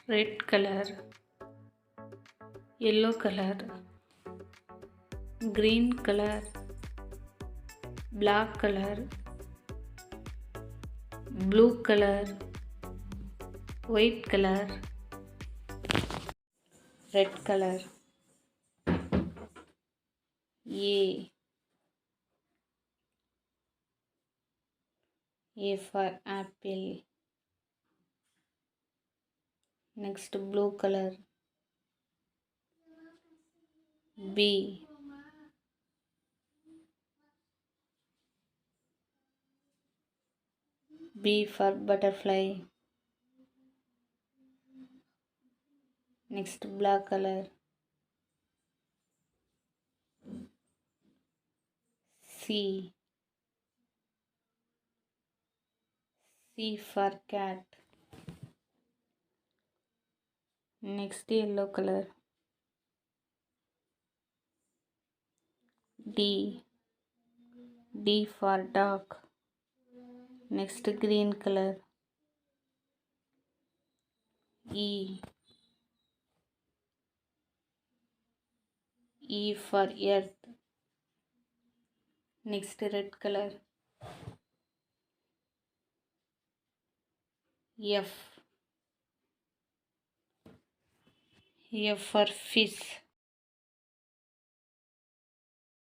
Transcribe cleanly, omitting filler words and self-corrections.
red color, yellow color, green color, black color, blue color, white color, red color. A for apple. Next blue color. B. B for butterfly. Next black color. C. C for cat. Next yellow color. D. D for dog. Next green color. E. E for earth. Next red color. F. F for fish.